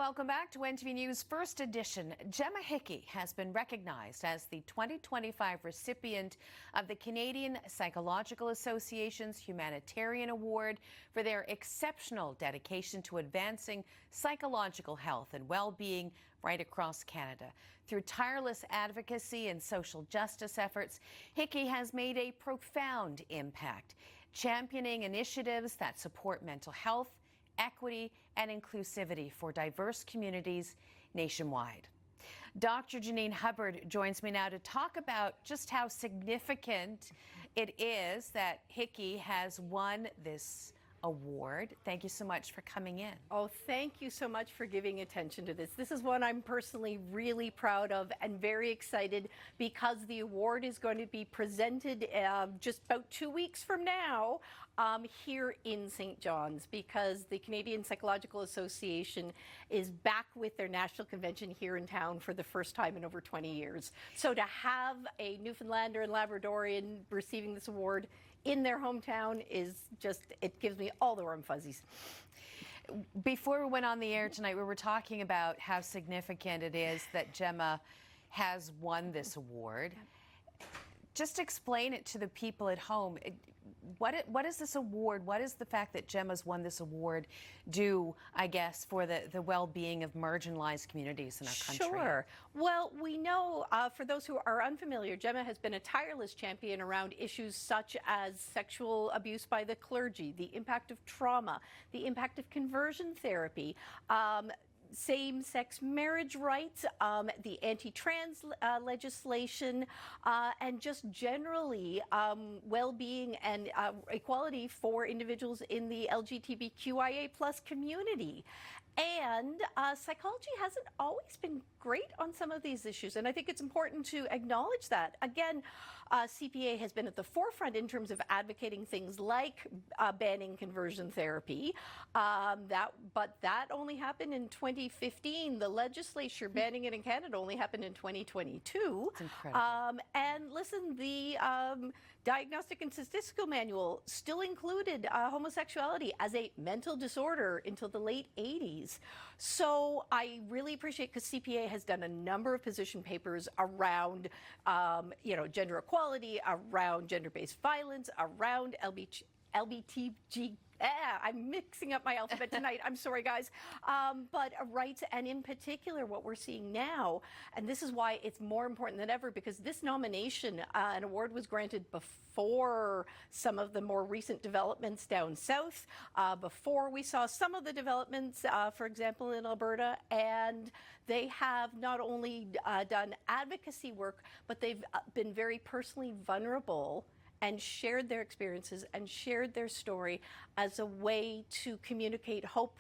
Welcome back to NTV News First Edition. Gemma Hickey has been recognized as the 2025 recipient of the Canadian Psychological Association's Humanitarian Award for their exceptional dedication to advancing psychological health and well-being right across Canada. Through tireless advocacy and social justice efforts, Hickey has made a profound impact, championing initiatives that support mental health, equity, and inclusivity for diverse communities nationwide. Dr. Janine Hubbard joins me now to talk about just how significant it is that Hickey has won this award. Thank you so much for coming in. Oh, thank you so much for giving attention to this. This is one I'm personally really proud of and very excited because the award is going to be presented just about 2 weeks from now here in St. John's, because the Canadian Psychological Association is back with their national convention here in town for the first time in over 20 years. So to have a Newfoundlander and Labradorian receiving this award in their hometown is just, it gives me all the warm fuzzies. Before we went on the air tonight, we were talking about how significant it is that Gemma has won this award. Just explain it to the people at home. What is this award? What is the fact that Gemma's won this award do, I guess, for the well-being of marginalized communities in our country? Sure. Well, we know, for those who are unfamiliar, Gemma has been a tireless champion around issues such as sexual abuse by the clergy, the impact of trauma, the impact of conversion therapy, same-sex marriage rights, the anti-trans legislation, and just generally well-being and equality for individuals in the LGBTQIA plus community. And psychology hasn't always been great on some of these issues, and I think it's important to acknowledge that. Again, CPA has been at the forefront in terms of advocating things like banning conversion therapy, but that only happened in 2015. The legislature banning it in Canada only happened in 2022. It's incredible. And listen, the Diagnostic and Statistical Manual still included homosexuality as a mental disorder until the late 80s. So I really appreciate, because CPA has done a number of position papers around, gender equality, around gender-based violence, around LBTG. I'm mixing up my alphabet tonight. I'm sorry, guys. But rights, and in particular, what we're seeing now, and this is why it's more important than ever, because this nomination, an award was granted before some of the more recent developments down south, before we saw some of the developments, for example, in Alberta, and they have not only done advocacy work, but they've been very personally vulnerable and shared their experiences and shared their story as a way to communicate hope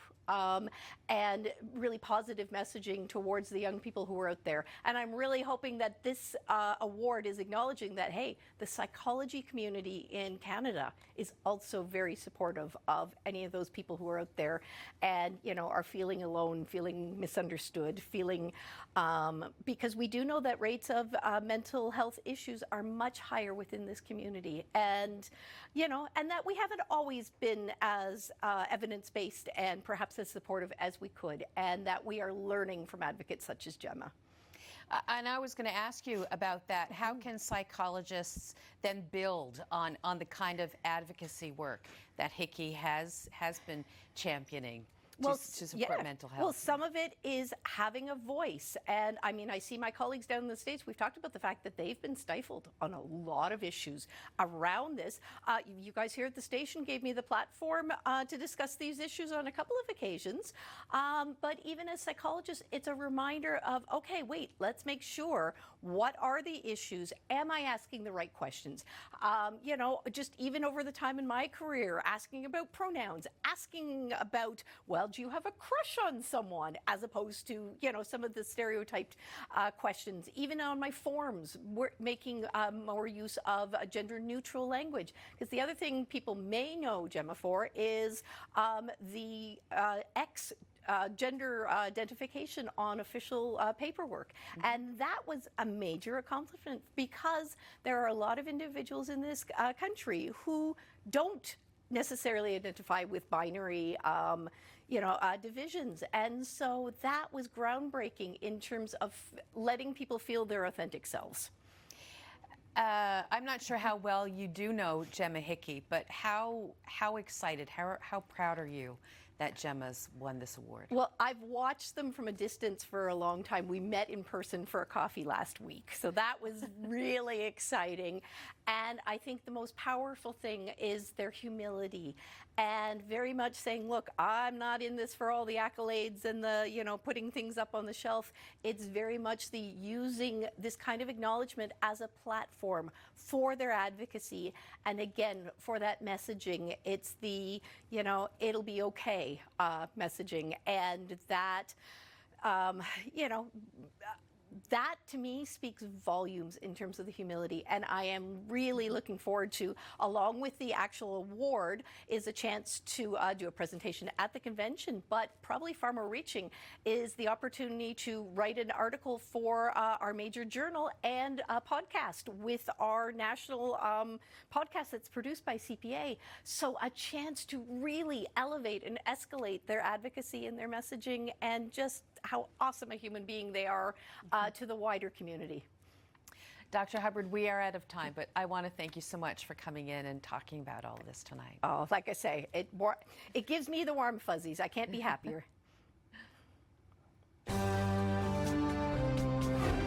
and really positive messaging towards the young people who are out there. And I'm really hoping that this award is acknowledging that, hey, the psychology community in Canada is also very supportive of any of those people who are out there and, are feeling alone, feeling misunderstood, feeling, because we do know that rates of mental health issues are much higher within this community. And, and that we haven't always been as evidence-based and perhaps as supportive as we could, and that we are learning from advocates such as Gemma. And I was going to ask you about that. How can psychologists then build on the kind of advocacy work that Hickey has been championing to support mental health? Well, some of it is having a voice. And I mean, I see my colleagues down in the States, we've talked about the fact that they've been stifled on a lot of issues around this. You guys here at the station gave me the platform to discuss these issues on a couple of occasions. But even as psychologists, it's a reminder of, okay, wait, let's make sure, what are the issues? Am I asking the right questions? Just even over the time in my career, asking about pronouns, asking about, well, do you have a crush on someone, as opposed to, some of the stereotyped questions. Even on my forms, we're making more use of a gender-neutral language. Because the other thing people may know Gemma for is the gender identification on official paperwork. Mm-hmm. And that was a major accomplishment, because there are a lot of individuals in this country who don't necessarily identify with binary divisions. And so that was groundbreaking in terms of letting people feel their authentic selves. I'm not sure how well you do know Gemma Hickey, but how excited, how proud are you that Gemma's won this award? Well, I've watched them from a distance for a long time. We met in person for a coffee last week, so that was really exciting. And I think the most powerful thing is their humility and very much saying, look, I'm not in this for all the accolades and the, putting things up on the shelf. It's very much the using this kind of acknowledgement as a platform for their advocacy. And again, for that messaging, it's the, it'll be okay messaging. And that, that to me speaks volumes in terms of the humility, and I am really looking forward to, along with the actual award, is a chance to do a presentation at the convention, but probably far more reaching is the opportunity to write an article for our major journal and a podcast with our national podcast that's produced by CPA. So a chance to really elevate and escalate their advocacy and their messaging and just how awesome a human being they are to the wider community. Dr. Hubbard, we are out of time, but I want to thank you so much for coming in and talking about all of this tonight. Oh, like I say, it gives me the warm fuzzies. I can't be happier.